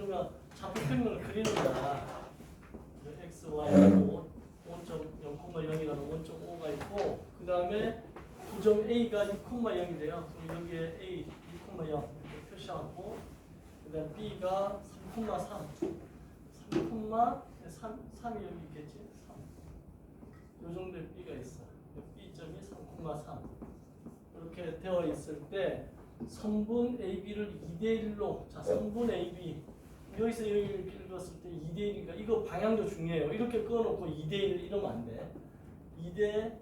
그러면 좌표평면을 그리는 거야. x, y하고 5.0,0이라는 5.5가 있고 그 다음에 구점 a가 2,0이 돼요. 그럼 여기에 a 2,0 이렇게 표시하고 그 다음 b가 3,3 3,3이 여기 있겠지. 3. 요 정도의 b가 있어. b점이 3,3 이렇게 되어 있을 때 선분 AB를 2대1로 자 선분 AB 여기서 여기를 읽었을 때 2대1이니까 이거 방향도 중요해요. 이렇게 끊어놓고 2대1 이러면 안 돼. 2대1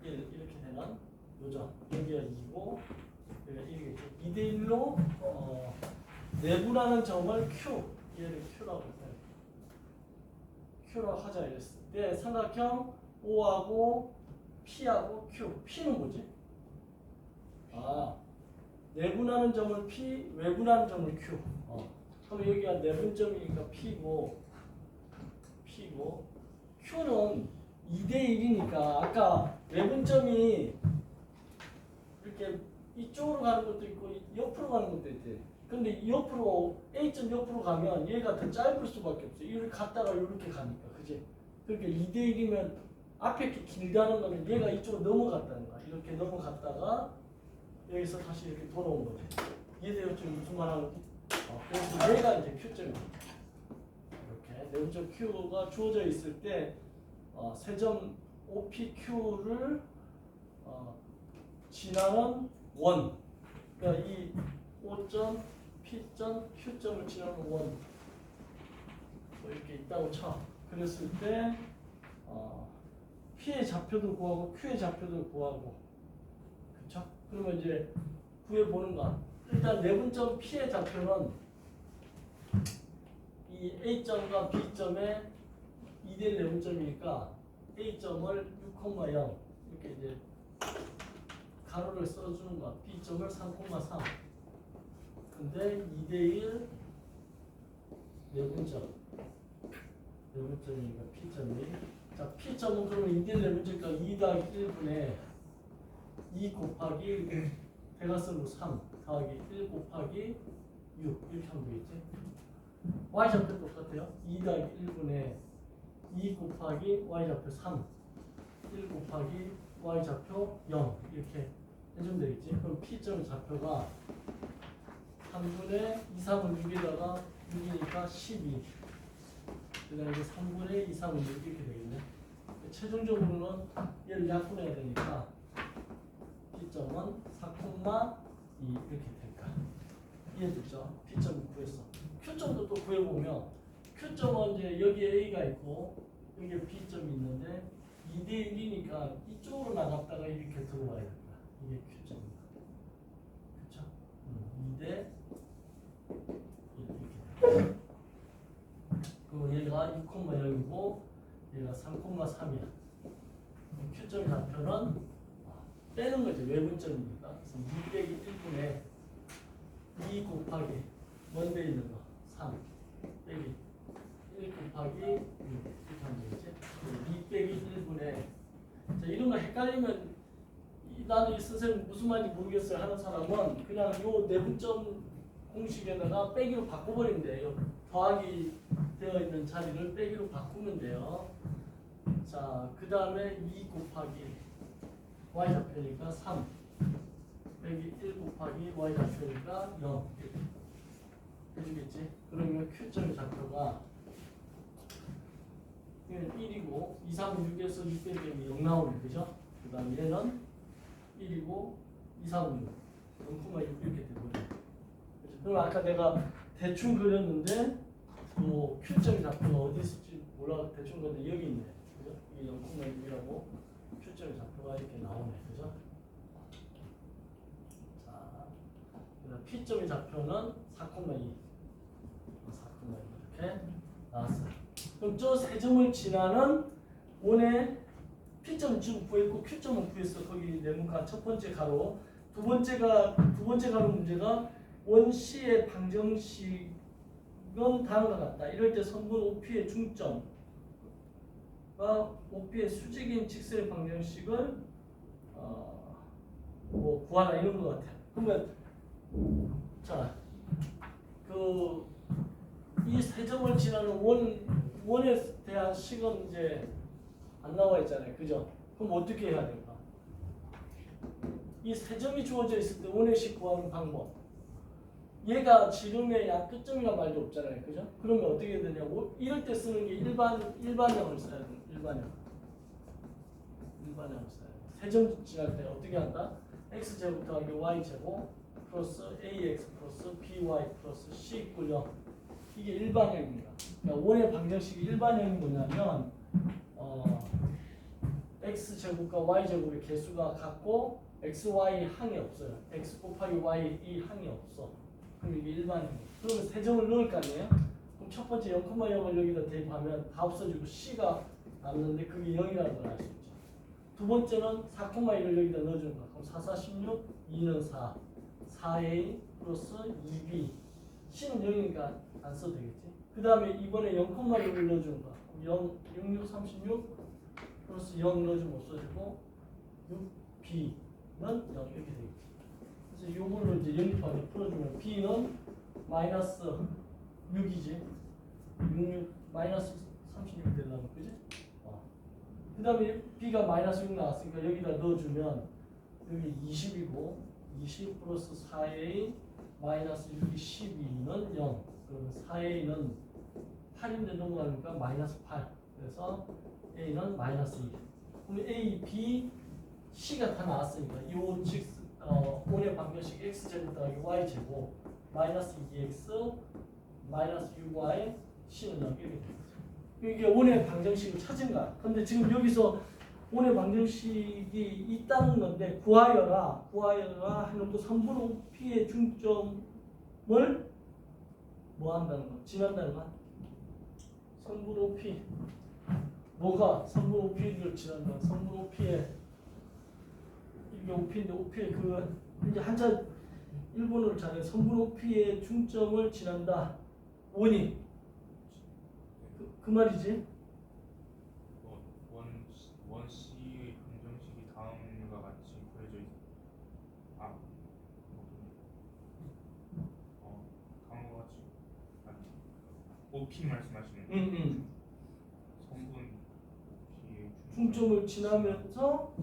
이렇게 되는 요점 여기가 2고 여기가 1이겠죠. 2대1로 내분하는 점을 Q 얘를 Q라고 해요. Q라고 하자 이랬을 때 삼각형 O하고 P하고 Q P는 뭐지? 내분하는 점을 P, 외분하는 점을 Q. 그럼 여기가 내분점이니까 P고, Q는 2대1이니까 아까 외분점이 이렇게 이쪽으로 가는 것도 있고 옆으로 가는 것도 있대. 근데 옆으로 A점 옆으로 가면 얘가 더 짧을 수밖에 없어. 이렇게 갔다가 이렇게 가니까, 그지? 그러니까 2대1이면 앞에 이렇게 길다는 거는 얘가 이쪽으로 넘어갔다는 거야. 이렇게 넘어갔다가 여기서 다시 이렇게 돌아온 거지. 이해돼요? 지금 무슨 말 하는지? 그래서 얘가 이제 Q점이야. 이렇게 내분점 Q가 주어져 있을 때 세점 OPQ를 지나는 원. 그러니까 이 O점, P점, Q점을 지나는 원. 뭐 이렇게 있다고 쳐. 그랬을 때 P의 좌표도 구하고 Q의 좌표도 구하고. 그쵸? 그러면 이제 구해보는 거야. 일단 내분점 P의 좌표는 이 A점과 B점의 2대1 내분점이니까 A점을 6,0 이렇게 이제 가로를 써주는 거야. B점을 3,3 근데 2대1 내분점이니까 P점이 자 P점은 그러면 2대1 내분점이니까 2 더하기 1분의 2 곱하기 대각선으로 3 더하기 1 곱하기 6 이렇게 하면 되겠지. Y좌표 똑같아요. 2 더하기 1분의 2 곱하기 Y좌표 3 1 곱하기 Y좌표 0 이렇게 해주면 되겠지. 그럼 P점 좌표가 3분의 2, 3은 6에다가 6이니까 12 그 다음에 3분의 2, 3은 6 이렇게 되겠네. 최종적으로는 얘를 약분해야 되니까 P점은 4,2 이렇게 될까? 이해됐죠? P점 구했어. Q점도 또 구해보면 Q점은 이제 여기에 A가 있고 여기에 B점이 있는데 2대1이니까 이쪽으로 나갔다가 이렇게 들어와야 된다. 이게 Q점입니다. 그쵸? 2대 1 이렇게. 그리고 얘가 6,0이고 얘가 3,3이야. Q점 좌표는 빼는 거죠. 외분점이니까. 그래서 2 빼기 1분의 2 곱하기 원대에 있는 거 3 빼기 1 곱하기 6 이렇게 하면 되겠지. 2 빼기 1분의 자 이런 거 헷갈리면 나는 이 선생님 무슨 말인지 모르겠어요 하는 사람은 그냥 요 내분점 공식에다가 빼기로 바꿔버리면 돼요. 더하기 되어 있는 자리를 빼기로 바꾸면 돼요. 자 그 다음에 2 곱하기 Y좌표니까 3 빼기 1 곱하기 Y좌표니까 0 이렇게 해주겠지. 그러면 Q점의 좌표가 1이고 2, 3, 6에서 6 빼기 0 나오네. 그죠? 그 다음 얘는 1이고 2, 3, 6 0,6 이렇게 되거든요. 그럼 아까 내가 대충 그렸는데 뭐 Q점의 좌표가 어디 있을지 몰라 대충 그렸는데 여기 있네. 그죠? 이게 0,6이라고 Q점의 좌표가 이렇게 나오네. 그죠? 자, P점의 좌표는 4,2 이렇게 나왔어요. 그럼 저 세 점을 지나는 원의 P점 지금 구했고 Q점은 구했어. 거기 네모칸 첫 번째 가로. 두 번째 가로 문제가 원C의 방정식은 다음과 같다. 이럴 때 선분 OP의 중점과 OP의 수직인 직선의 방정식을 뭐 구하라 이런 것 같아요. 그러면 자, 그 이 세 점을 지나는 원에 대한 식은 이제 안 나와 있잖아요. 그죠? 그럼 어떻게 해야 될까? 이 세 점이 주어져 있을 때 원의 식 구하는 방법. 얘가 지름의 양 끝점이란 말도 없잖아요. 그죠? 그러면 어떻게 되냐? 이럴 때 쓰는 게 일반형을 써야 돼요. 일반형을 써야 돼요. 세 점 지날 때 어떻게 한다? x제곱 더하기 y제곱 플러스 ax 플러스 by 플러스 c 이퀄 0. 이게 일반형입니다. 그러니까 원의 방정식이 일반형이 뭐냐면 x제곱과 y제곱의 개수가 같고 x, y 항이 없어요. x 곱하기 y 이 항이 없어. 그럼 이게 일반형이에요. 그러면 세 점을 넣을 거 아니에요? 그럼 첫 번째 0,0을 여기다 대입하면 다 없어지고 c가 남는데 그게 0이라는 걸 알 수 있죠. 두 번째는 4,1을 여기다 넣어주는 거. 그럼 4, 4, 16, 2는 4. 4a 플러스 2b. c는 0이니까 안 써도 되겠지. 그 다음에 이번에 0,6을 넣어주는 거. 0, 6, 6, 36 플러스 0 넣어주면 없어지고 6b는 0 이렇게 되겠지. 그래서 이걸로 이제 연립하게 풀어주면 b는 마이너스 6이지. 6, 마이너스 36 되려면 그지? 그 다음에 b가 마이너스 6 나왔으니까 여기다 넣어주면 여기 20이고 20 플러스 4a 마이너스 6이 12는 0. 그러면 4a는 8인데 넘어가니까 마이너스 8. 그래서 a는 마이너스 2. 그럼 a, b, c가 다 나왔으니까 이 원의 방정식 x제곱 더하기 y제곱 마이너스 2x 마이너스 6y c는 0 이렇게 됩니다. 이게 원의 방정식을 찾은 거야. 근데 지금 여기서 원의 방정식이 있다는 건데 구하여라 하는 또 3분의 5p의 중점을 뭐 한다는 거? 지난다는 거? 3분의 5p 뭐가 3분의 5p를 지난다. 3분의 5p의 이게 5p인데 5p의 그 이제 한자 일본어를 잘해. 3분의 5p의 중점을 지난다. 원이 그 말이지. 원 C의 방정식이 다음과 같이 그려져 있. 다음과 같이. 아니. OP 말씀하시는. 성분 OP의 중점을 지나면서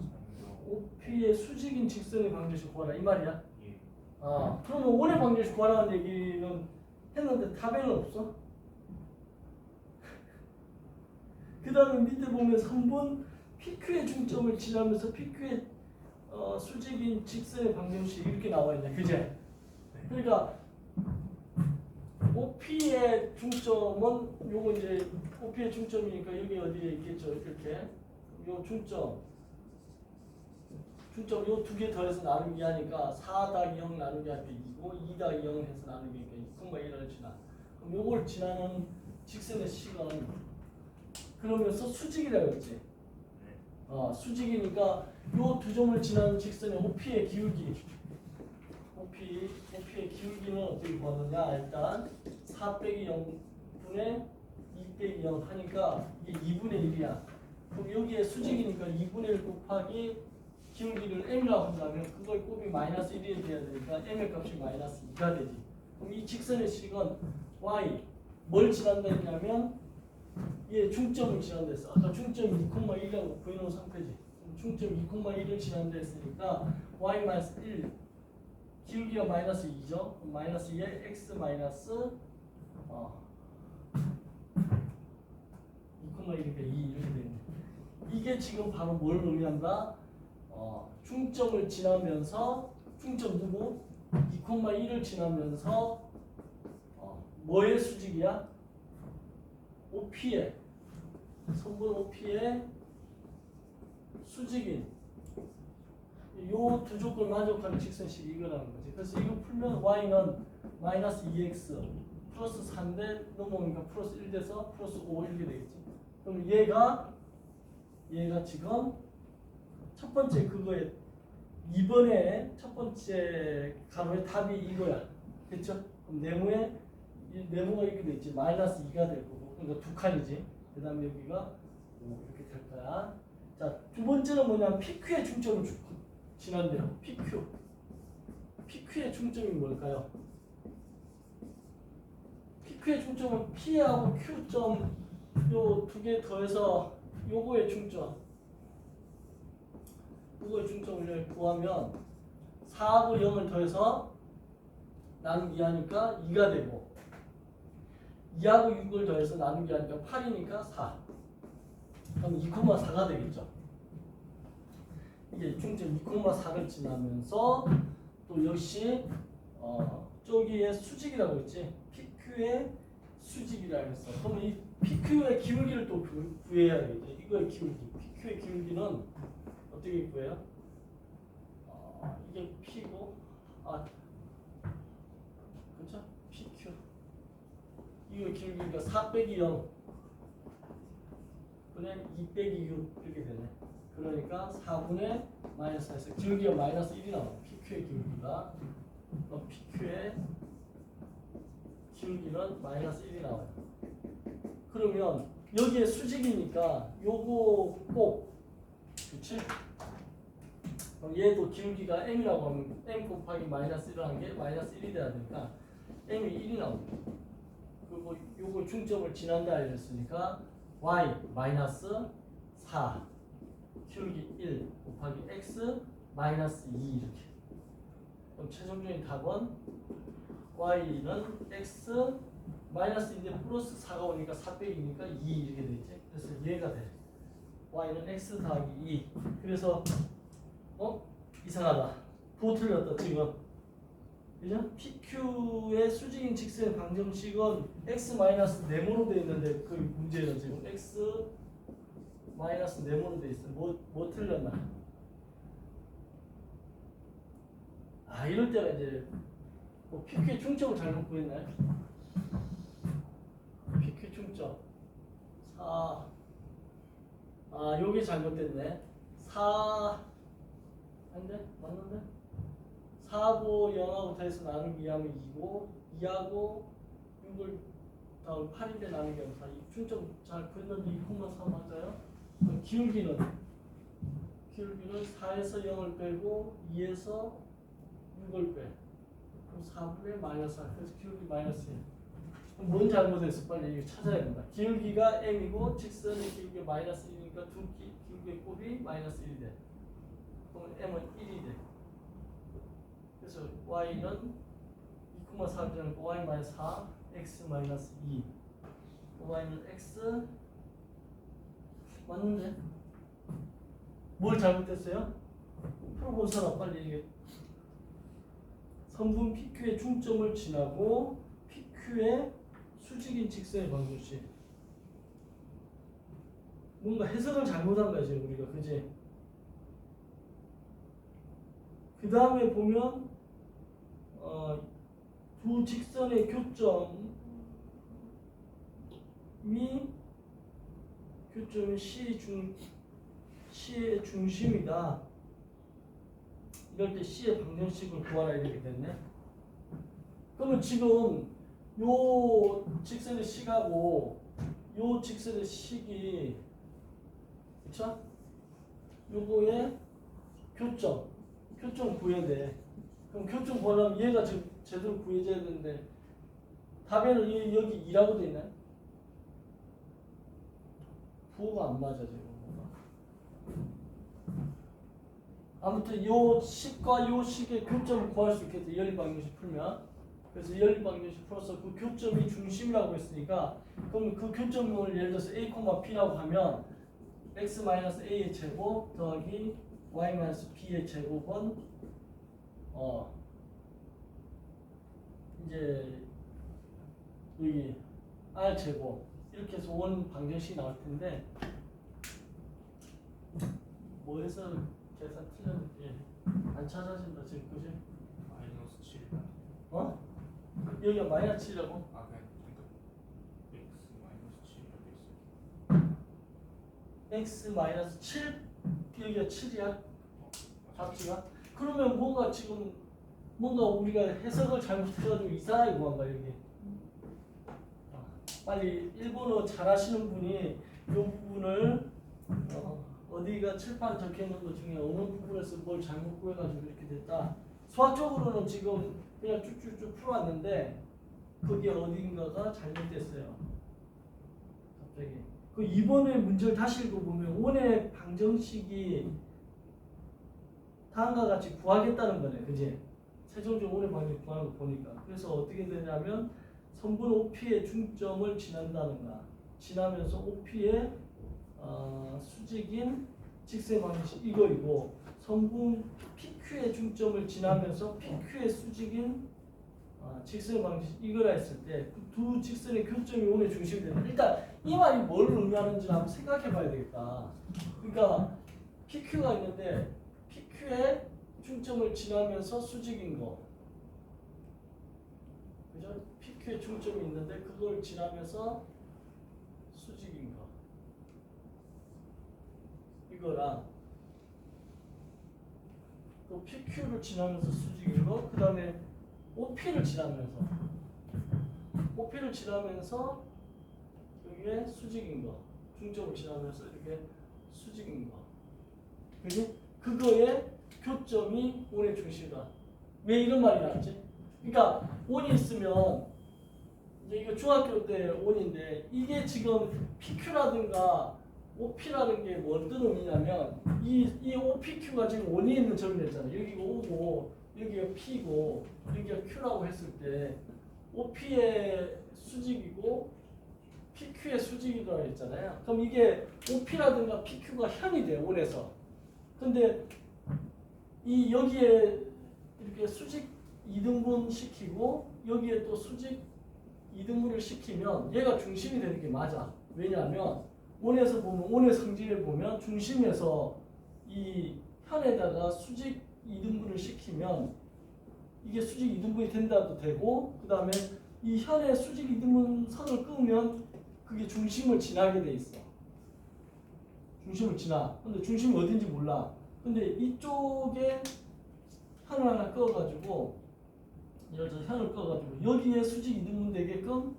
OP의 수직인 직선의 방정식 구하라 이 말이야. 예. 그러면 원의 방정식 구하라는 얘기는 했는데 답에는 없어. 그 다음에 밑에 보면 3번 PQ의 중점을 지나면서 PQ의 수직인 직선의 방정식 이렇게 나와 있네. 그제? 그러니까 OP의 중점은 요거 이제 OP의 중점이니까 여기 어디에 있겠죠? 이렇게 요 중점 요 두 개 더해서 나누기 하니까 4 더하기 0 나누기 할 때 2고 2 더하기 0 해서 나누기니까 2,1을 지나. 그럼 요걸 지나는 직선의 식은 그러면서 수직이라고 했지. 수직이니까 요 두 점을 지나는 직선의 OP의 기울기. OP의 기울기는 어떻게 구하느냐? 일단 4 빼기 0분의 2 빼기 0 하니까 이게 2분의 1이야. 그럼 여기에 수직이니까 2분의 1 곱하기 기울기를 m이라고 한다면 그걸 곱이 마이너스 1이 돼야 되니까 m의 값이 마이너스 2가 되지. 그럼 이 직선의 식은 y 뭘 지난다 했냐면 얘 중점을 지난다 했어. 아까 중점 2,1이라고 구해놓은 상태지. 중점 2,1을 지난다 했으니까 y 마이너스 1 기울기가 마이너스 2죠. 그럼 마이너스 2에 x 마이너스 2,1이니까 2 이렇게 되는 이게 지금 바로 뭘 의미한다? 중점을 지나면서 중점 누구? 2,1을 지나면서 뭐의 수직이야? OP의 선분 OP의 수직인 요 두 조건 만족하는 직선식이 이거라는 거지. 그래서 이거 풀면 y는 마이너스 2x 플러스 3대 넘어오니까 플러스 1 돼서 플러스 5 이렇게 되겠지. 그럼 얘가 지금 첫 번째 그거에 2번에 첫 번째 가로의 답이 이거야. 그렇죠? 그럼 네모가 이렇게 돼 있지. 마이너스 2가 될 거고. 그러니까 두 칸이지. 그 다음에 여기가 5 이렇게 될 거야. 자, 두 번째는 뭐냐면 PQ의 중점을 지난대요. PQ의 중점이 뭘까요? PQ의 중점은 P하고 Q점 요 두 개 더해서 요거의 중점 요거의 중점을 구하면 4하고 0을 더해서 나누기 하니까 2가 되고 2하고 6을 더해서 나누기 하니까 8이니까 4 그럼 2,4가 되겠죠. 이게 중점 2,4를 지나면서 또 역시 저기에 수직이라고 했지. PQ의 수직이라고 했어. 그럼 이 PQ의 기울기를 또 구해야 되겠지. 이거의 기울기. PQ의 기울기는 어떻게 구해요? 이게 P고 그렇죠? PQ. 이거의 기울기가 4 빼기 0 그래 2 빼기 6 이렇게 되네. 그러니까 4분의 마이너스 4에서 기울기가 마이너스 1이 나와. PQ의 기울기가 PQ의 기울기는 마이너스 1이 나와요. 그러면 여기에 수직이니까 요거 꼭 그치? 그럼 얘도 기울기가 m이라고 하면 m 곱하기 마이너스 1이라는 게 마이너스 1이 돼야 되니까 m이 1이 나옵니다. 그리고 요거 중점을 지난다 알렸으니까 y 마이너스 4 기울기 1 곱하기 x 마이너스 2 이렇게. 그럼 최종적인 답은 y는 x 마이너스 2인데 플러스 4가 오니까 4 빼기니까 2 이렇게 되겠지. 그래서 얘가 돼. y는 x 더하기 2. 그래서 이상하다. 또 틀렸다 지금. 그죠? PQ의 수직인 직선의 방정식은 x 마이너스 네모로 되어 있는데 그 문제는 지금 x 마이너스 네모로 되어 있어. 뭐 틀렸나? 이럴 때가 이제 PQ의 중점을 잘못 구했나요? PQ 중점 4 요게 잘못됐네. 4 아닌데? 맞는데? 4하고 0하고 더해서 나누기 하면 2고 2하고 6을 다음 8인데 나누기 하면 4. 이 중점 잘 구했는데 2,4 맞아요? 그럼 기울기는 4에서 0을 빼고 2에서 6을 빼. 그럼 4분의 마이너스 4. 그래서 기울기 마이너스 1. 그럼 뭔 잘못했어? 빨리 이거 찾아야 된다. 기울기가 m이고 직선의 기울기가 마이너스 1이니까 두 기울기의 곱이 마이너스 1이 돼. 그럼 m은 1이 돼. 그래서 y는 2,4를 정하고 y 마이너스 4, x 마이너스 2. y는 x 맞는데? 뭘 잘못했어요? 풀어본 사람 빨리 이게 선분 PQ의 중점을 지나고 PQ의 수직인 직선의 방정식. 뭔가 해석을 잘못한 거야 지금 우리가. 그지? 그 다음에 보면 두 직선의 교점이 C의 중심이다. 이럴 때 C의 방정식을 구하라 이렇게 됐네. 그러면 지금 요 직선의 C하고 요 직선의 C이 그쵸? 요거의 교점 구해야 돼. 그럼 교점 구하려면 얘가 지금 제대로 구해져야 되는데 답에는 여기 2라고 돼 있나요? 부호가 안 맞아 지금. 아무튼 요 식과 요 식의 교점을 구할 수 있겠죠. 연립방정식 풀면. 그래서 연립방정식 풀어서 그 교점이 중심이라고 했으니까 그럼 그 교점을 예를 들어서 a, p라고 하면 x-a의 제곱 더하기 y-b의 제곱은 이제 여기 r 제곱 이렇게 해서 원 방정식이 나올 텐데 뭐 해서 계산 틀렸는지 안 찾아진다 지금. 그지? 마이너스 7. 여기가 마이너스 7이라고? 그냥 x 마이너스 7 여기 있어요. x 마이너스 7? 여기가 7이야? 답지가? 그러면 뭔가 우리가 해석을 잘못해가지고 이상하게 구한 거야 여기. 빨리 일본어 잘하시는 분이 이 부분을 어디가 칠판 적혀있는 것 중에 어느 부분에서 뭘 잘못 구해가지고 이렇게 됐다. 수학적으로는 지금 그냥 쭉쭉쭉 풀어왔는데 그게 어딘가가 잘못됐어요. 갑자기. 그 이번에 문제를 다시 읽어보면 원의 방정식이 다음과 같이 구하겠다는 거네, 그지? 최종적으로 원의 방정식 구하는 거 보니까. 그래서 어떻게 되냐면 선분 OP의 중점을 지난다는가, 지나면서 OP의 수직인 직선 방정식 이거이고, 선분 PQ의 중점을 지나면서 PQ의 수직인 직선 방정식 이거라 했을 때 그 두 직선의 교점이 원의 중심이 된다. 일단 이 말이 뭘 의미하는지 한번 생각해 봐야 되겠다. 그러니까 PQ가 있는데 PQ의 중점을 지나면서 수직인 거, 그죠? PQ의 중점이 있는데 그걸 지나면서 수직인 거, 이거랑 또 PQ를 지나면서 수직인 거, 그 다음에 OP를 지나면서 여기에 수직인 거, 중점을 지나면서 이렇게 수직인 거, 그지? 그거의 교점이 원의 중심이다. 왜 이런 말이 나왔지? 그러니까 원이 있으면 이제 이거 중학교 때 원인데 이게 지금 PQ라든가 OP라는 게 어떤 의미냐면 이 OPQ가 지금 원이 있는 점이 됐잖아. 여기가 O고 여기가 P고 여기가 Q라고 했을 때 OP의 수직이고 PQ의 수직이라고 했잖아요. 그럼 이게 OP라든가 PQ가 현이 돼, 원에서. 근데 이 여기에 이렇게 수직 2등분 시키고 여기에 또 수직 2등분을 시키면 얘가 중심이 되는 게 맞아. 왜냐하면 원에서 보면, 원의 성질을 보면 중심에서 이 현에다가 수직 2등분을 시키면 이게 수직 2등분이 된다도 되고, 그 다음에 이 현의 수직 2등분 선을 끄면 그게 중심을 지나게 돼 있어. 중심을 지나. 근데 중심이 어딘지 몰라. 근데 이쪽에 현을 하나 그어가지고, 예를 들어서 현을 그어가지고 여기에 수직 2등분 되게끔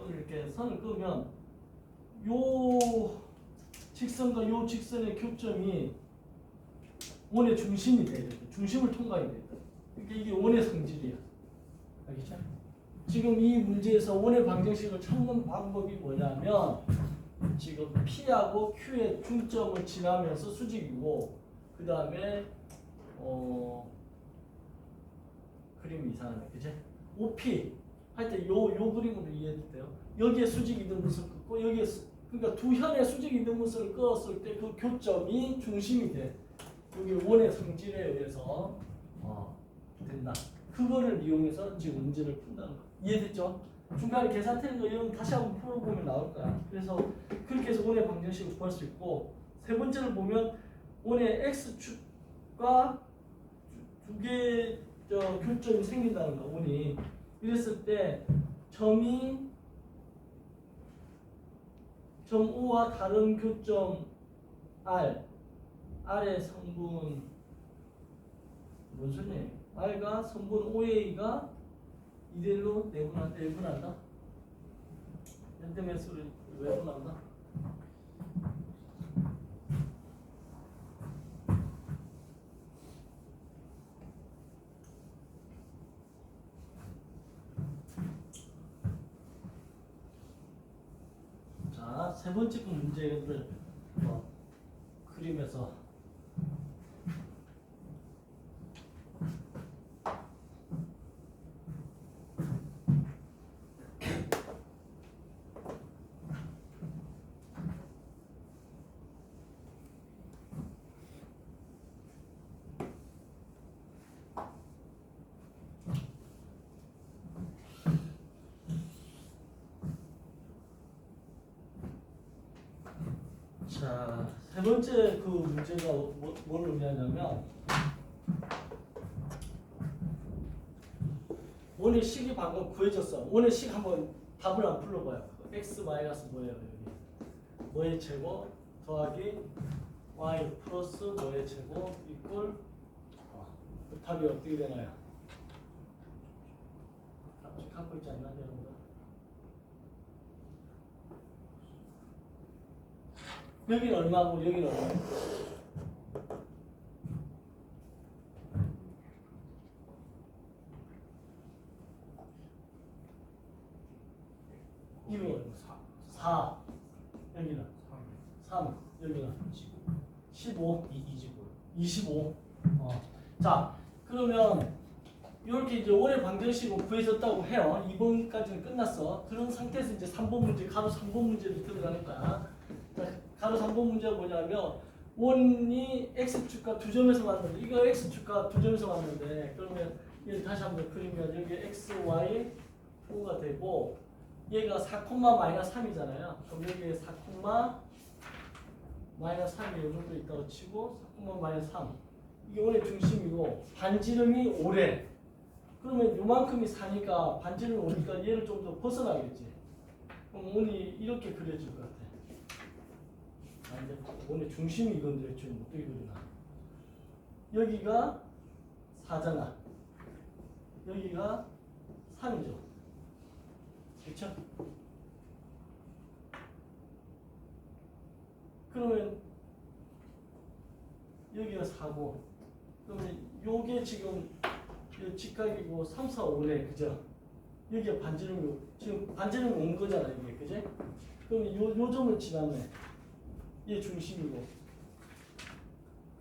이렇게 선을 그으면 요 직선과 요 직선의 교점이 원의 중심이 돼야 돼. 중심을 통과해야 돼. 그러니까 이게 원의 성질이야. 알겠죠? 지금 이 문제에서 원의 방정식을 찾는 방법이 뭐냐면 지금 P하고 Q의 중점을 지나면서 수직이고, 그 다음에 그림이 이상하네, 그치? OP 할 때 요 그림으로 이해해도 돼요. 여기에 수직 이등분선을 긋고 여기에 그러니까 두 현의 수직 이등분선을 그었을 때 그 교점이 중심이 돼. 여기 원의 성질에 의해서 된다. 그거를 이용해서 지금 문제를 푼다는 거. 이해됐죠? 중간에 계산 틀린 거 이런 다시 한번 풀어보면 나올 거야. 그래서 그렇게 해서 원의 방정식을 구할 수 있고, 세 번째를 보면 원의 x축과 두 개의 교점이 생긴다는 거. 원이 이랬을 때 점 O와 다른 교점 R의 성분 뭔 소리냐? R가 성분 OA가 이대로 내분한다. 엔트매스를 외분한다. 자, 세 번째 그 문제를 그림에서 자, 세 번째 그 문제가 뭘 의미하냐면 원의 식이 방금 구해졌어. 원의 식 한번 답을 한번 불러봐요. x 마이너스 뭐예요? 여기 뭐의 제곱 더하기 y 플러스 뭐의 제곱 이꼴 그 답이 어떻게 되나요? 답지 갖고 있지 않나 여러분들? 여기는 얼마고 여기는 얼마예요? 이거 4 4 여기는 3 3 여기는 15 15 25 25 자 그러면 이렇게 이제 올해 방정식으로 구해졌다고 해요. 2번까지는 끝났어. 그런 상태에서 이제 3번 문제, 가로 3번 문제로 들어가는 거야. 자, 가로 3번 문제가 뭐냐면 원이 x축과 두 점에서 왔는데 이거 x축과 두 점에서 왔는데 그러면 얘를 다시 한번 그리면 여기 x, y, 4가 되고 얘가 4, 마이너스 3이잖아요. 그럼 여기에 4, 마이너스 3이 이 정도 있다고 치고 4, 마이너스 3 이게 원의 중심이고 반지름이 5래. 그러면 요만큼이 4니까 반지름이 5니까 얘를 좀 더 벗어나겠지. 그럼 원이 이렇게 그려질 것 같아. 근데 원의 중심이 이건데 지금 어떻게 그리나? 여기가 4잖아. 여기가 3이죠. 그렇죠? 그러면 여기가 4고 그러면 요게 지금 요 직각이고 3, 4, 5네. 그죠? 여기가 반지름이 지금 반지름이 온 거잖아 이게. 그지? 그러면 요 점을 지났네. 얘 중심이고.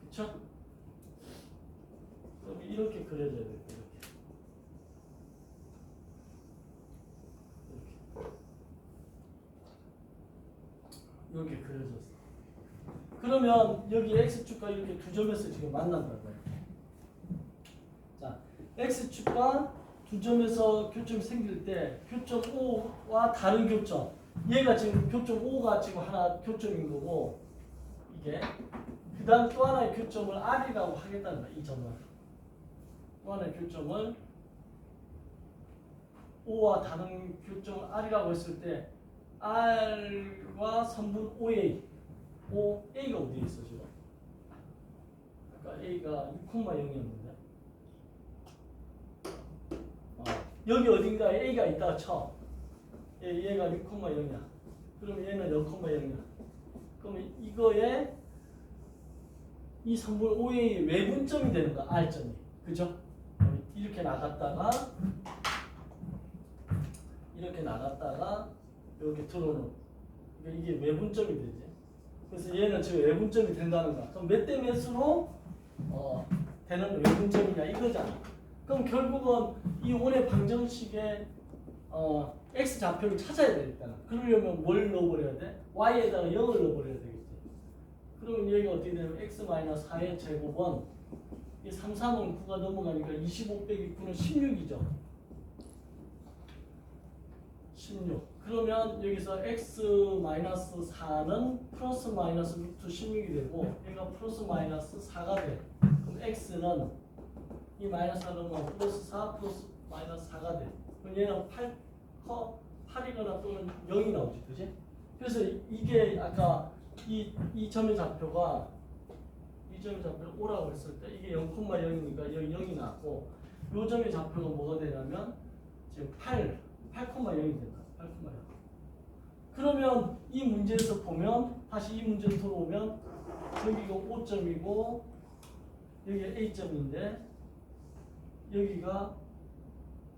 그쵸? 그럼 이렇게 그려져야 돼. 이렇게 그려졌어. 그러면 여기 x축과 이렇게 두 점에서 지금 만난다는 거예요. 자, x축과 두 점에서 교점이 생길 때 교점 O와 다른 교점. 얘가 지금 교점 O가 지금 하나 교점인 거고 이게 그 다음 또 하나의 교점을 R이라고 하겠다는 거야. 이 점을. 또 하나의 교점을 O와 다른 교점을 R이라고 했을 때 R과 선분 OA A가 어디에 있어 지금? 그러니까 A가 6,0이었는데 여기 어딘가에 A가 있다가 쳐. 얘가 6,0이야. 그러면 얘는 0,0이야. 그러면 이거에 이 선분 OA의 외분점이 되는 거야. R점이. 그죠? 이렇게 나갔다가 이렇게 들어오는. 그러니까 이게 외분점이 되지. 그래서 얘는 지금 외분점이 된다는 거야. 그럼 몇 대 몇으로 되는 외분점이냐 이거잖아. 그럼 결국은 이 원의 방정식의 x 좌표를 찾아야 되니까. 그러려면 뭘 넣어버려야 돼? y에다가 0을 넣어버려야 되겠지. 그러면 여기가 어떻게 되냐면 x-4의 제곱은 이 3, 3은 9가 넘어가니까 25 빼기 9는 16이죠. 16. 그러면 여기서 x-4는 플러스 마이너스 루트 16이 되고 얘가 플러스 마이너스 4가 돼. 그럼 x는 이 마이너스 4는 플러스 4 플러스 마이너스 4가 돼. 그럼 얘는 8이거나 또는 0이 나오지. 그지? 그래서 이게 아까 이 점의 좌표가 이 점의 좌표를 오라고 했을 때 이게 0,0이니까 여기 0이 나왔고 이 점의 좌표가 뭐가 되냐면 지금 8,0이 된다. 8,0. 그러면 이 문제에서 보면 다시 이 문제로 돌아오면 여기가 5점이고 여기가 A점인데 여기가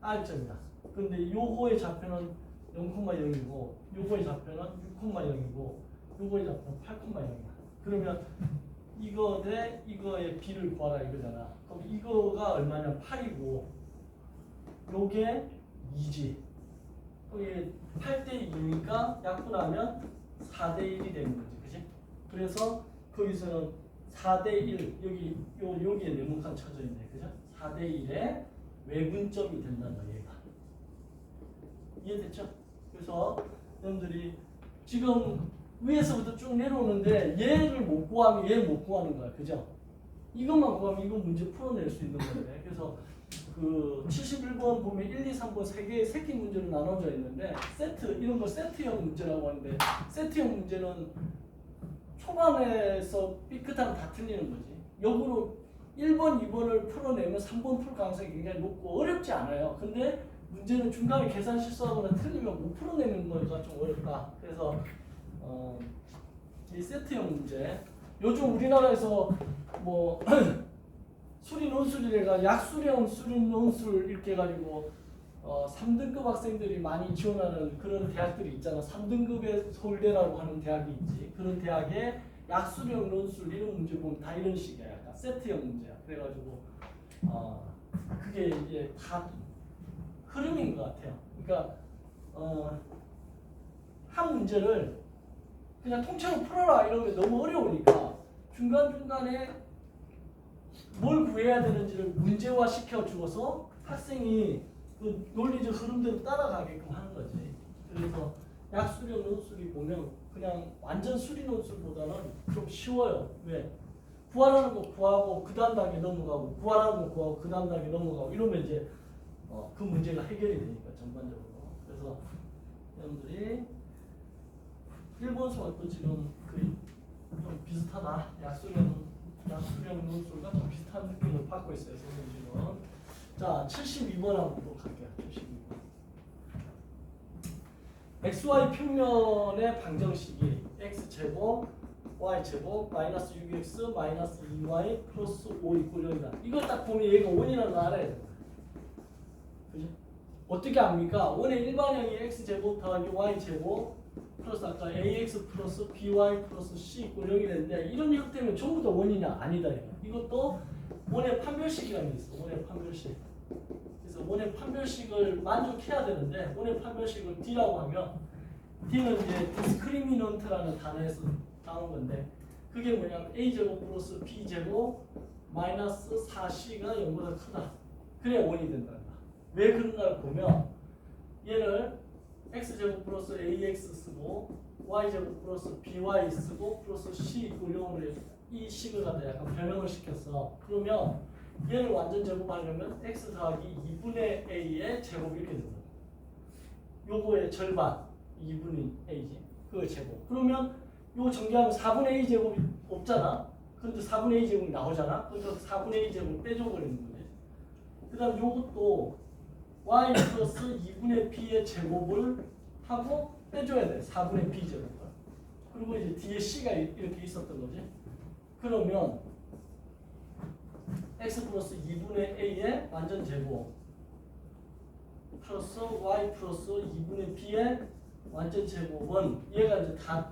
R점이다. 근데 요거의 좌표는 0,0이고 요거의 좌표는 6,0이고 요거의 좌표는 8,0이야. 그러면 이거 대 이거의 B를 구하라 이거잖아. 그럼 이거가 얼마냐? 8이고 요게 2지. 이게 8대 2니까 약분하면 4대 1이 되는 거지. 그치? 그래서 거기서는 4대 1 여기에 네모칸 쳐져 있네. 그죠? 4대 1의 외분점이 된다는 거야, 얘가. 이해됐죠? 그래서 여러분들이 지금 위에서부터 쭉 내려오는데 얘를 못 구하면 얘를 못 구하는 거야. 그죠? 이것만 구하면 이거 문제 풀어낼 수 있는 거예요. 그래서 그 71번 보면 1, 2, 3번 세 개의 새끼 문제로 나눠져 있는데 세트 이런 걸 세트형 문제라고 하는데 세트형 문제는 초반에서 삐끗하면 다 틀리는 거지. 역으로 1번, 2번을 풀어내면 3번 풀 가능성이 굉장히 높고 어렵지 않아요. 근데 문제는 중간에 계산 실수하거나 틀리면 못 풀어내는 거가 좀 어렵다. 그래서 이 세트형 문제 요즘 우리나라에서 수리 논술이래가 약수령 수리 논술 이렇게 해가지고 3등급 학생들이 많이 지원하는 그런 대학들이 있잖아. 3등급의 서울대라고 하는 대학이 있지. 그런 대학의 약수령 논술 이런 문제 보면 다 이런 식이야. 약간 세트형 문제야. 그래가지고 그게 이제 다 흐름인 것 같아요. 그러니까 한 문제를 그냥 통째로 풀어라 이러면 너무 어려우니까 중간중간에 뭘 구해야 되는지를 문제화 시켜주어서 학생이 그 논리적 흐름대로 따라가게끔 하는 거지. 그래서 약수령 논술이 보면 그냥 완전 수리 논술보다는 좀 쉬워요. 왜? 구하라는 거 구하고 그 다음 단계 넘어가고 구하라는 거 구하고 그 다음 단계 넘어가고 이러면 이제 그 문제가 해결이 되니까 전반적으로. 그래서 여러분들이 일본 수학도 지금 좀 비슷하다. 약수령 논술과 좀 비슷한 느낌을 받고 있어요. 선생님은. 자, 72번 한번 갈게요. 72번. XY 평면의 방정식이 x제곱 y제곱 마이너스 6x 마이너스 2y 플러스 5 이꼴 0이다. 이걸 딱 보면 얘가 원이라는 걸 알아야 된다. 그죠? 어떻게 압니까? 원의 일반형이 x제곱 더하기 y제곱 플러스 아까 ax 플러스 by 플러스 c 이꼴 0이 되는데 이런 형태면 전부 다 원이냐? 아니다. 이것도 원의 판별식이라는 게 있어. 원의 판별식. 그래서 원의 판별식을 만족해야 되는데 원의 판별식을 D라고 하면 D는 이제 디스크리미넌트라는 단어에서 나온 건데 그게 뭐냐면 a제곱 플러스 b제곱 마이너스 4c가 0보다 크다. 그래야 원이 된다. 왜 그런가를 보면 얘를 x제곱 플러스 ax 쓰고 y제곱 플러스 by 쓰고 플러스 c 이꼴 0으로 해서 이 식을 갖다 약간 변형을 시켰어. 그러면 얘를 완전 제곱하려면 x 더하기 2분의 a의 제곱 이렇게 된다. 요거의 절반 2분의 a지. 그거 제곱. 그러면 요거 전개하면 4분의 a 제곱이 없잖아. 그런데 4분의 a 제곱이 나오잖아. 그래서 4분의 a 제곱 빼줘버리는 거지. 그 다음 요것도 y 플러스 2분의 b의 제곱을 하고 빼줘야 돼. 4분의 b 제곱을. 그리고 이제 뒤에 c가 이렇게 있었던 거지. 그러면 x 플러스 2분의 a의 완전 제곱 플러스 y 플러스 2분의 b의 완전 제곱은 얘가 이제 다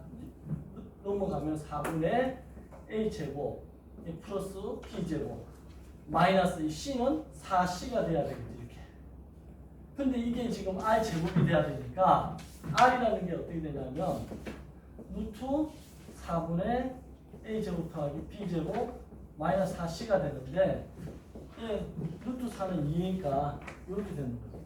넘어가면 4분의 a 제곱 플러스 b 제곱 마이너스 이 c는 4c가 돼야 되겠지 이렇게. 근데 이게 지금 r 제곱이 돼야 되니까 r이라는 게 어떻게 되냐면 루트 4분의 a 제곱 더하기 b 제곱 마이너스 4c가 되는데 예, 루트 4는 2니까 이렇게 되는 거죠.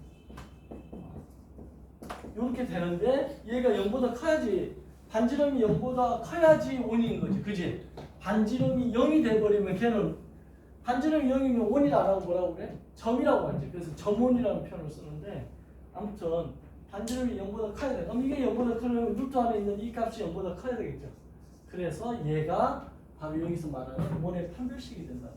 이렇게 되는데 얘가 0보다 커야지 반지름이 0보다 커야지 원인 거지. 그지? 반지름이 0이 돼버리면 걔는 반지름이 0이면 원이라 안 하고 뭐라고 그래? 점이라고 하지. 그래서 점원이라는 표현을 쓰는데 아무튼 반지름이 0보다 커야 돼. 그럼 이게 0보다 크면 루트 안에 있는 이 값이 0보다 커야 되겠죠. 그래서 얘가 바로 여기서 말하는 원의 판별식이 된다.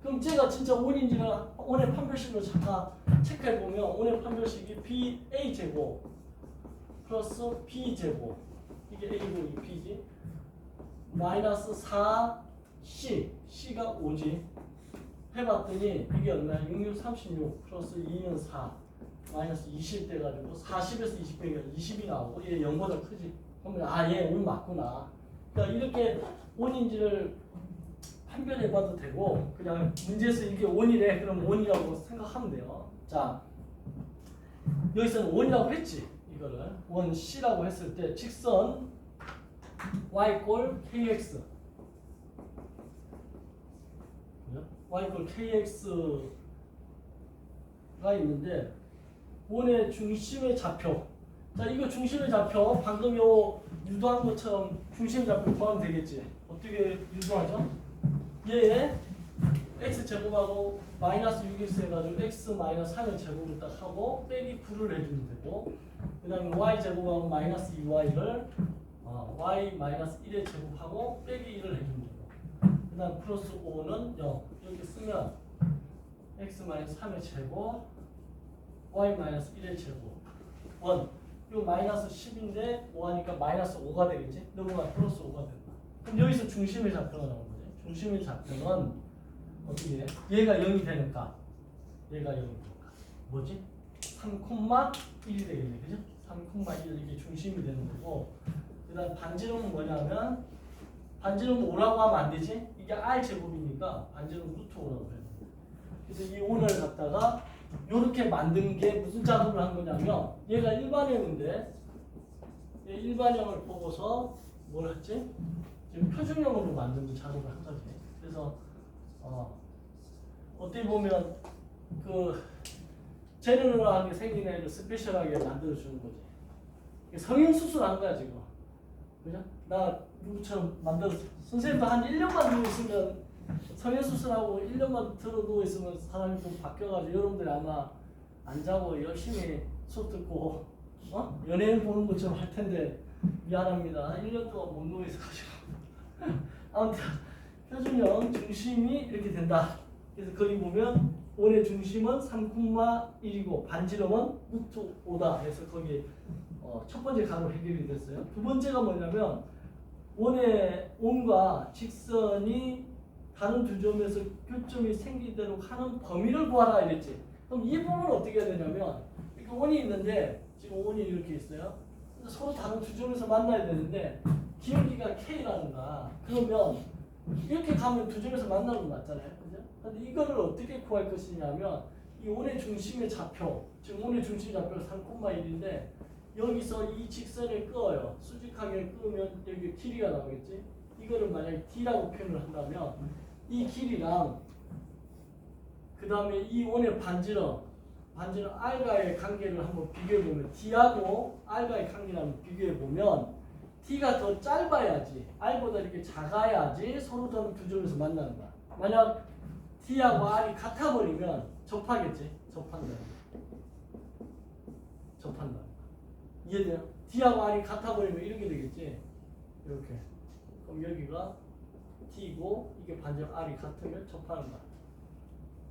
그럼 제가 진짜 원인지는 원의 판별식으로 잠깐 체크해보면 원의 판별식이 BA 제곱 플러스 B 제곱 이게 A고 이게 B지 마이너스 4C C가 5지 해봤더니 이게 얼마야? 6, 6, 36 플러스 2는 4 마이너스 20 돼가지고 40에서 20 빼면 20이 나오고 얘 0보다 크지. 그러면 아 얘 원 맞구나. 그러니까 이렇게 원인지를 판별해봐도 되고 그냥 문제에서 이게 원이래 그럼 원이라고 생각하면 돼요. 자 여기서는 원이라고 했지. 이거를 원 C라고 했을 때 직선 y 꼴 kx y 꼴 kx가 있는데 원의 중심의 좌표. 자 이거 중심의 좌표 방금 요 유도한 것처럼 중심의 좌표 구하면 되겠지. 어떻게 유도하죠? 얘에 x 제곱하고 마이너스 6x 해가지고 x 마이너스 3의 제곱을 딱 하고 빼기 9를 해주면 되고 그 다음에 y 제곱하고 마이너스 2y를 y 마이너스 1의 제곱하고 빼기 1을 해주면 되고 그 다음 플러스 5는 0 이렇게 쓰면 x 마이너스 3의 제곱 y 마이너스 1의 제곱 1 요 마이너스 10인데 5하니까 마이너스 5가 되겠지? 넘어가 플러스 5가 된다. 그럼 여기서 중심의 좌표가 나오는 거지. 중심의 좌표는 어떻게 해? 얘가 0이 되니까 얘가 0이 되니까 뭐지? 3,1이 되겠네. 그죠? 3,1 이게 중심이 되는 거고. 그다음 반지름은 뭐냐면 반지름 5라고 하면 안 되지? 이게 R 제곱이니까 반지름 루트 5라고 해요. 그래서 이 5를 갖다가 이렇게 만든 게 무슨 작업을 한 거냐면 얘가 일반형인데 얘 일반형을 보고서 뭘 했지? 지금 표준형으로 만드는 작업을 한 거지. 그래서 어떻게 보면 그 제너럴하게 생긴 애를 스페셜하게 만들어 주는 거지. 성형 수술한 거야 지금. 그죠? 나 누구처럼 만들었어. 선생님도 한 1년만 누워 있으면 성형 수술하고 1년만 들어 누워 있으면 사람이 좀 바뀌어가지고 여러분들이 아마 안 자고 열심히 수업 듣고 연예인 보는 것처럼 할 텐데 미안합니다. 1년 동안 못 누워 있어가지고. 아무튼 표준형 중심이 이렇게 된다. 그래서 거기 보면 원의 중심은 3,1이고 반지름은 루트 5다. 그래서 거기 첫 번째 가로 해결이 됐어요. 두 번째가 뭐냐면 원의 온과 직선이 다른 두 점에서 교점이 생기도록 하는 범위를 구하라 이랬지. 그럼 이 부분은 어떻게 해야 되냐면 이렇게 원이 있는데 지금 원이 이렇게 있어요. 서로 다른 두 점에서 만나야 되는데 기울기가 K라는 거야. 그러면 이렇게 가면 두 점에서 만나는 거 맞잖아요. 그죠? 근데 이거를 어떻게 구할 것이냐면 이 원의 중심의 좌표, 지금 원의 중심 좌표가 3,1인데 여기서 이 직선을 끄어요. 수직하게 끄면 여기 길이가 나오겠지? 이거를 만약에 D라고 표현을 한다면 이 길이랑 그 다음에 이 원의 반지름 R과의 관계를 한번 비교해보면 D하고 R과의 관계를 한번 비교해보면 D가 더 짧아야지 R보다 이렇게 작아야지 서로 다른 두 점에서 만나는 거야. 만약 D하고 R이 같아버리면 접하겠지? 접한다. 이해돼요? D하고 R이 같아버리면 이렇게 되겠지? 이렇게. 그럼 여기가 D고 이게 반지름 R이 같으면 접하는 거야.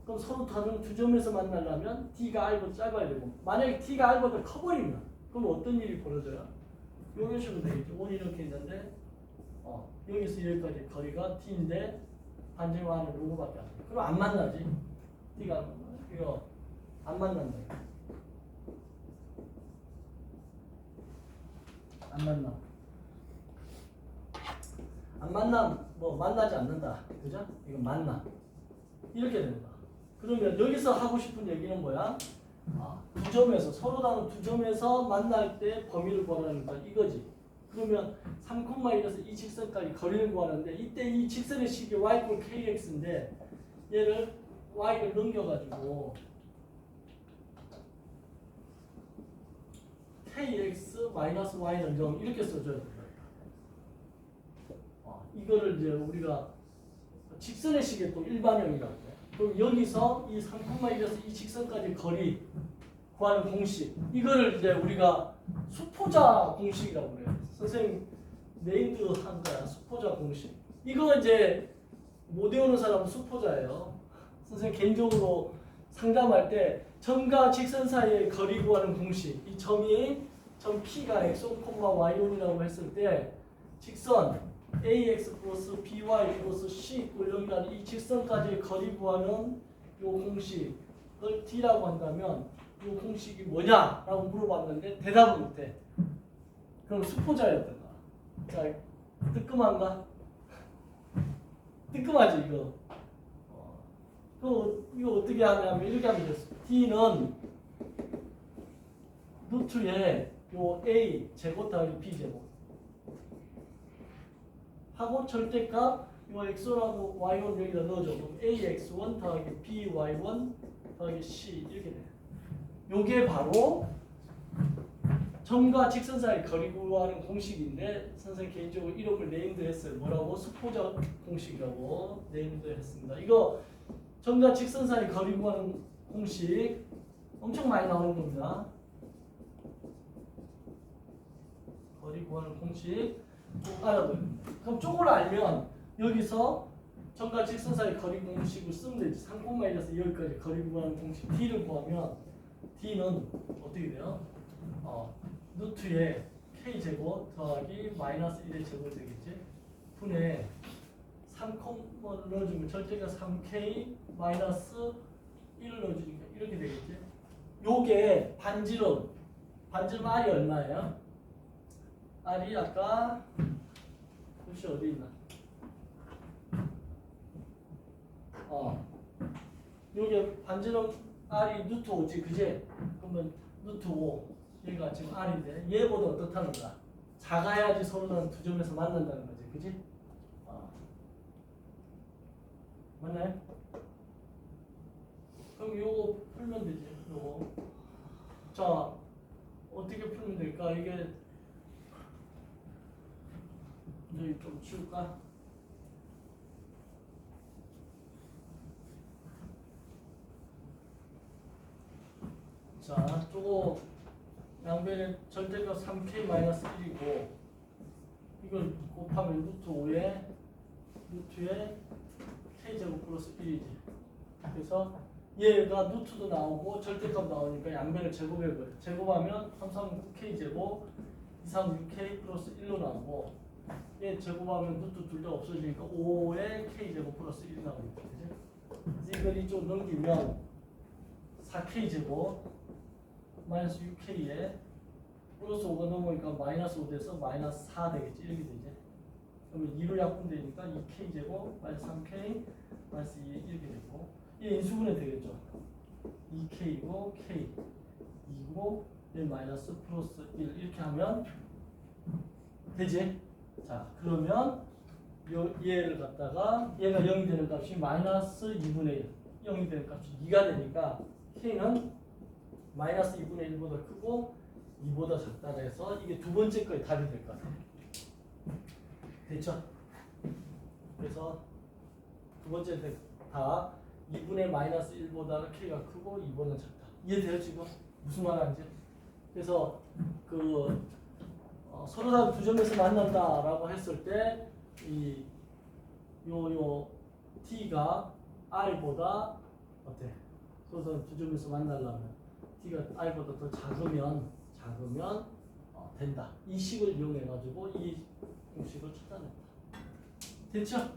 그럼 서로 다른 두 점에서 만나려면 D가 R보다 짧아야 되고 만약에 D가 R보다 커버리면 그럼 어떤 일이 벌어져요? 이런 식으로 되겠죠. 원이 이렇게 있는데 여기서 여기까지 거리가 D인데 반지름 R은 요거밖에 안 돼. 그럼 안 만나지. D가 이거 안 만난다. 안 만남 뭐 만나지 않는다. 그죠? 이거 만나. 이렇게 된다. 그러면 여기서 하고 싶은 얘기는 뭐야? 두 점에서 서로 다른 두 점에서 만날 때 범위를 구하라는 거 이거지. 그러면 3,1에서 이 직선까지 거리를 구하는데 이때 이 직선의 식이 y = kx인데 얘를 y를 넘겨가지고 kx 마이너스 y는 0 이렇게 써줘야 된다. 이거를 이제 우리가 직선의 식의 또 일반형이라고 해요. 그럼 여기서 이 3,1에서 이 직선까지 거리 구하는 공식 이거를 이제 우리가 수포자 공식이라고 그래요. 선생님 네임드 한 거야. 수포자 공식. 이거 이제 못 외우는 사람은 수포자예요. 선생님 개인적으로 상담할 때 점과 직선 사이의 거리 구하는 공식 이 점이 점 P가 x1, y1이라고 했을 때 직선 ax 플러스 by 플러스 c 여기가 이 직선까지 거리 구하는 이 공식을 D라고 한다면 이 공식이 뭐냐라고 물어봤는데 대답을 못해. 그럼 수포자였던 거야. 자, 뜨끔한가? 뜨끔하지 이거. 이거 어떻게 하냐면 이렇게 하면 돼. D는 루트에 요 a 제곱 더하기 b 제곱 하고 절대값 요 x1하고 y1 여기다 넣어줘. 그럼 ax1 더하기 by1 더하기 c 이렇게 돼. 요게 바로 점과 직선 사이 거리 구하는 공식인데 선생님 개인적으로 이름을 네임드 했어요. 뭐라고? 수포자 공식이라고 네임드 했습니다. 이거 점과 직선 사이 거리 구하는 공식 엄청 많이 나오는 겁니다. 거리 구하는 공식 꼭 알아둬야 됩니다. 그럼 쪼그를 알면 여기서 점과 직선 사이 거리 공식을 쓰면 되지. 3,1에서 여기까지 거리 구하는 공식 D를 구하면 D는 어떻게 돼요? 루트에 K제곱 더하기 마이너스 1의 제곱이 되겠지? 분에 3컴을 넣어주면 절대가 3K 마이너스 1을 넣어주니까 이렇게 되겠지? 요게 반지름 R이 얼마예요? R이 아까 글씨 어디 있나? 요게 반지름 R이 루트 5지, 그지? 그러면 루트 5 얘가 지금 R인데 얘보다 어떻다는 거야? 작아야지 서로는 두 점에서 만난다는 거지, 그지? 맞나요? 그럼 요거 풀면 되지, 요거. 자, 어떻게 풀면 될까? 이게 여기 좀 치울까? 자, 저거 양변의 절대값 3k-1이고 이걸 곱하면 루트 5에 루트에 k제곱 플러스 1이지. 그래서 얘가 루트도 나오고 절대값 나오니까 양변을 제곱해버려. 제곱하면 3, 3, 9k제곱 2, 3, 6k 플러스 1로 나오고 얘 제곱하면 루트 둘 다 없어지니까 5에 k제곱 플러스 1 나오니까, 그지? 그래서 이걸 이쪽 넘기면 4k제곱 마이너스 6k에 플러스 5가 넘으니까 마이너스 5 돼서 마이너스 4 되겠지. 이렇게 되지. 그러면 2로 약분되니까 2k제곱 마이너스 3k 마이너스 2 이렇게 되고 이 인수분해 되겠죠. 2k이고 k 2고 얘 마이너스 플러스 1 이렇게 하면 되지. 자, 그러면 얘를 갖다가 얘가 0이 되는 값이 마이너스 2분의 1 0이 되는 값이 2가 되니까 k는 마이너스 2분의 1보다 크고 2보다 작다 해서 이게 두 번째 거에 답이 될 것 같아요. 됐죠? 그래서 두 번째 답 2분의 마이너스 1보다 k가 크고 2보다 작다. 이해돼요 지금? 무슨 말 하는지? 그래서 서로 다른 두 점에서 만난다라고 했을 때 이 요 t가 i보다 어때? 서로 다른 두 점에서 만나려면 t가 i보다 더 작으면 된다. 이 식을 이용해 가지고 이 공식을 찾아낸다. 됐죠?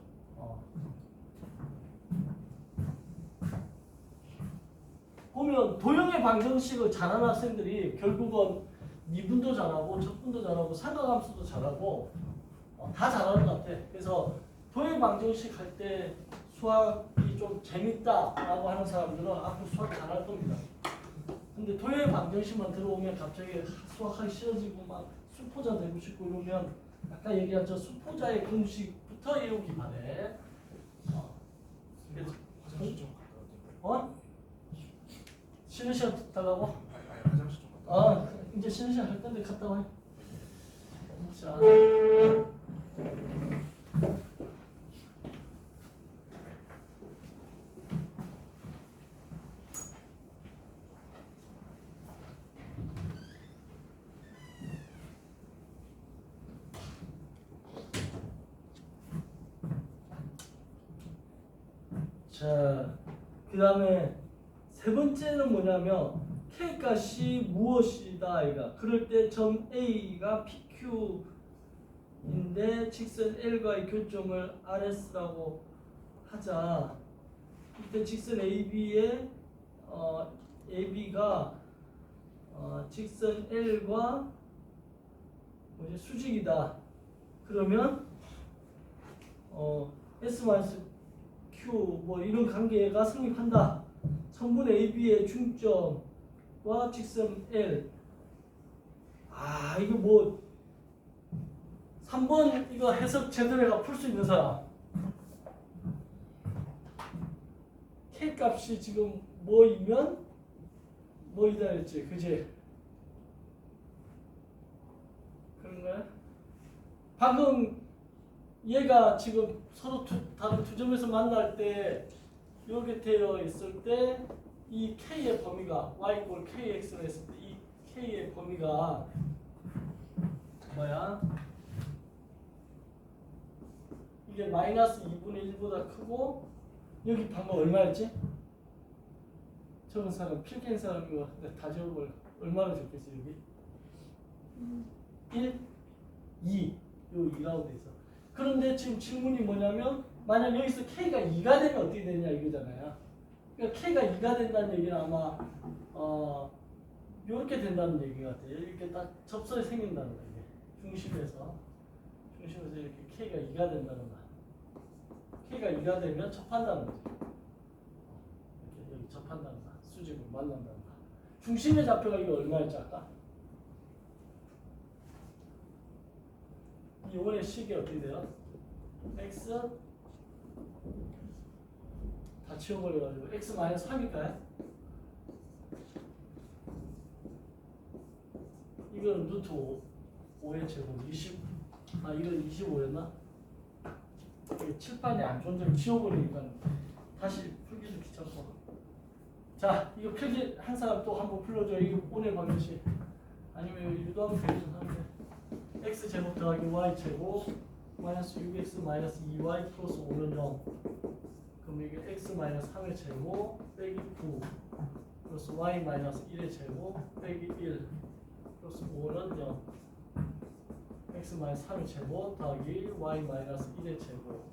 보면 도형의 방정식을 잘하는 학생들이 결국은 미분도 잘하고 적분도 잘하고 삼각함수도 잘하고 다 잘하는 것 같아. 그래서 도형 방정식 할 때 수학이 좀 재밌다라고 하는 사람들은 앞으로 수학 잘할 겁니다. 근데 도형 방정식만 들어오면 갑자기 수학하기 싫어지고 막 수포자 되고 싶고 이러면 아까 얘기한 저 수포자의 공식부터 외우기 바래. 화장실 좀 갔다 올게요. 쉬는 시간 달라고? 아니 화장실 좀 갔다 올게요. 이제 쉬는 시간 할 건데 갔다 와. 자. 자, 그 다음에 세 번째는 뭐냐면 k 값이 무엇이다 이가. 그럴 때 점 A가 PQ인데 직선 L과의 교점을 RS라고 하자. 이때 직선 AB의 AB가 직선 L과 수직이다. 그러면 S-Q 뭐 이런 관계가 성립한다. 성분 AB의 중점과 직선 L. 이거 뭐 3번 이거 해석 제대로 해가 풀 수 있는 사람. K 값이 지금 뭐이면 뭐이다 했지, 그지? 그런 거야? 방금 얘가 지금 서로 다른 두 점에서 만날 때 이렇게 되어 있을 때 이 k의 범위가 y = kx로 했을 때 이 k의 범위가 뭐야? 이게 마이너스 2분의 1보다 크고 여기 방금 얼마였지? 적은 사람 필기한 사람이 다 적을 얼마나 적겠지 여기? 1, 2 요 2라고 돼 있어. 그런데 지금 질문이 뭐냐면 만약 여기서 k가 2가 되면 어떻게 되냐 이거잖아요. 그러니까 k가 2가 된다는 얘기는 아마 이렇게 된다는 얘기 같아요. 이렇게 딱 접선이 생긴다는 거예요. 중심에서 이렇게 K가 2가 된다는 거. K가 2가 되면 접한다는 거죠. 이렇게 여기 접한다는 거. 수직으로 만난다는 거. 중심의 좌표가 이거 얼마였지 아까? 이 원의 식이 어떻게 돼요? x 다 치워버려가지고 x-3일까요? 이거는 루트 5의 제곱 20. 이건 25였나? 이게 칠판이 안 좋은 점 지워버리니까 다시 풀기도 귀찮고. 자, 이거 필기 한 사람 또 한번 풀어줘. 이거 오늘 방식 아니면 유도하면 되는 사람인데 x 제곱 더하기 y 제곱 마이너스 6x 마이너스 2y 플러스 5는 0. 그럼 이게 x 마이너스 3의 제곱 빼기 9 플러스 y 마이너스 1의 제곱 빼기 1 플러스 5는 0. x 마이너스 3의 제곱 더하기 y 마이너스 1의 제곱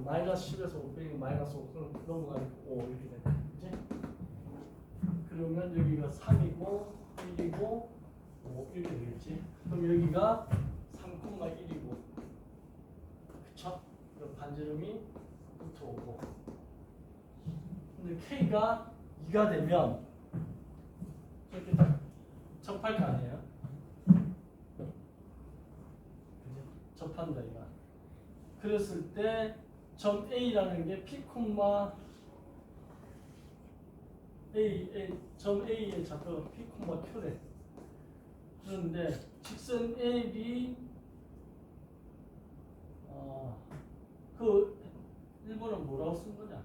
마이너스 10에서 5 빼기 마이너스 5 그럼 넘어가니까 5 이렇게 되네. 그치? 그러면 여기가 3이고 1이고 5 이렇게 되겠지. 그럼 여기가 3,1이고 그쵸? 그럼 반지름이 루트 5고 근데 K가 2가 되면 이렇게 딱 접할 거 아니에요? 접한다 이거. 그랬을 때 점 A라는 게 P, 점 A의 좌표가 P, Q래. 그런데 직선 AB 그 일본은 뭐라고 쓴 거냐?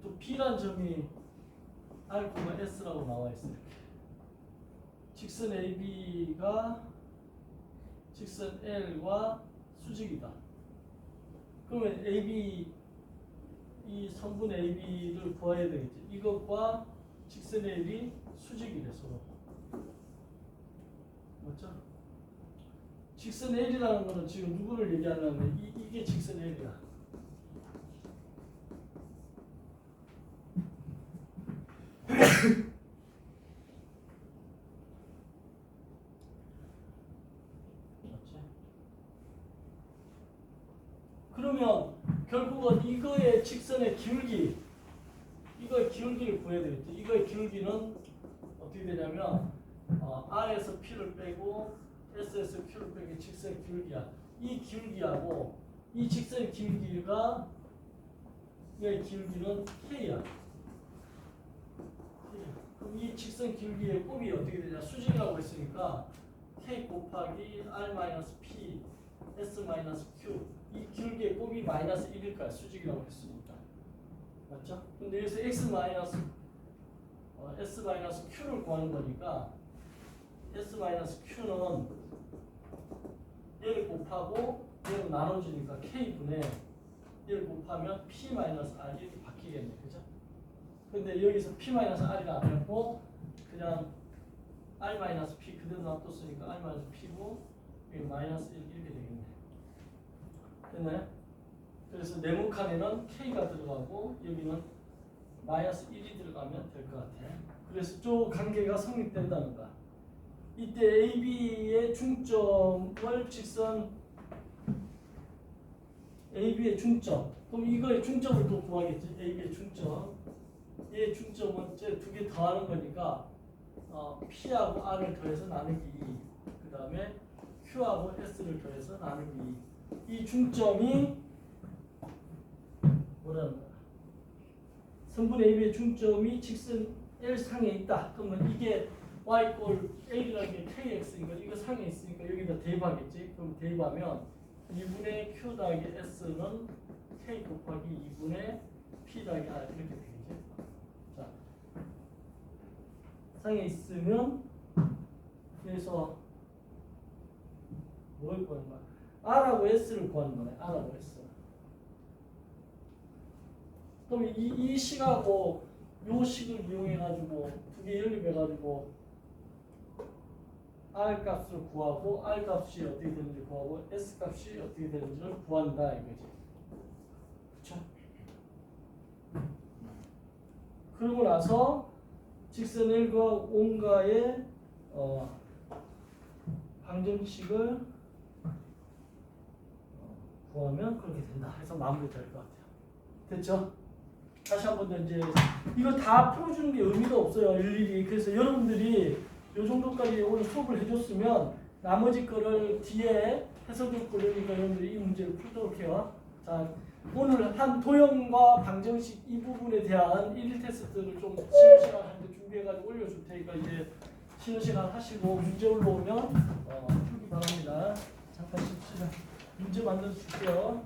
또 B란 점이 R, S라고 나와 있어 이렇게. 직선 AB가 직선 L과 수직이다. 그러면 AB 이 선분 AB를 구해야 되겠지. 이것과 직선 L이 수직이래 서로. 맞죠? 직선 L이라는 거는 지금 누구를 얘기하냐면 이게 직선 L이야. 그러면 결국은 이거의 직선의 기울기, 이거의 기울기를 구해야 되겠죠. 이거의 기울기는 어떻게 되냐면 R에서 P를 빼고 S에서 Q를 빼기 직선의 기울기야. 이 기울기하고 이 직선의 기울기가 이거의 기울기는 K야. 그럼 이 직선 기울기의 곱이 어떻게 되냐? 수직이라고 했으니까 K 곱하기 R-P S-Q 이 기울기의 곱이 마이너스 1일까요? 수직이라고 했으니까. 맞죠? 근데 여기서 S-Q를 구하는 거니까 S-Q는 얘를 곱하고 얘를 나눠주니까 K분의 얘를 곱하면 P-R 이렇게 바뀌겠네. 그죠? 근데 여기서 P-R이가 아니고 그냥 R-P 그대로 놔뒀으니까 R-P고 여기 마이너스 1 이렇게 되겠네. 됐나요? 그래서 네모칸에는 K가 들어가고 여기는 마이너스 1이 들어가면 될 것 같아. 그래서 저 관계가 성립된다는 거야. 이때 AB의 중점을 직선 AB의 중점. 그럼 이거의 중점을 또 구하겠지. AB의 중점. 얘의 중점은 저 두 개 더하는 거니까 P하고 R을 더해서 나누기 2. 그 다음에 Q하고 S를 더해서 나누기 2. 이 중점이 뭐라는 거야? 성분 AB의 중점이 직선 L 상에 있다. 그러면 이게 Y 꼴 L이라는 게 KX니까 이거 상에 있으니까 여기다 대입하겠지. 그럼 대입하면 2분의 Q 더하기 S는 K 곱하기 2분의 P 더하기 R 이렇게 되겠지. 자, 상에 있으면 그래서 뭘 구하는 거야? R하고 S를 구하는 거네. R하고 S. 그럼 이 식하고 요 식을 이용해가지고 두 개 연립해가지고 R 값을 구하고 R 값이 어떻게 되는지 구하고 S 값이 어떻게 되는지를 구한다 이거지. 그쵸? 그러고 나서 직선 1과 5가의 방정식을 구하면 그렇게 된다 해서 마무리될 것 같아요. 됐죠? 다시 한 번 더 이제 이거 다 풀어주는 게 의미가 없어요. 일일이. 그래서 여러분들이 요 정도까지 오늘 수업을 해줬으면 나머지 거를 뒤에 해석을 보려니까 여러분들이 이 문제를 풀도록 해요. 자, 오늘 한 도형과 방정식 이 부분에 대한 1일 테스트를 좀 쉬는 시간 한테 준비해가지고 올려줄 테니까 이제 쉬는 시간 하시고 문제 올라오면 풀기 바랍니다. 잠깐 쉽시다. 문제 만들어 줄게요.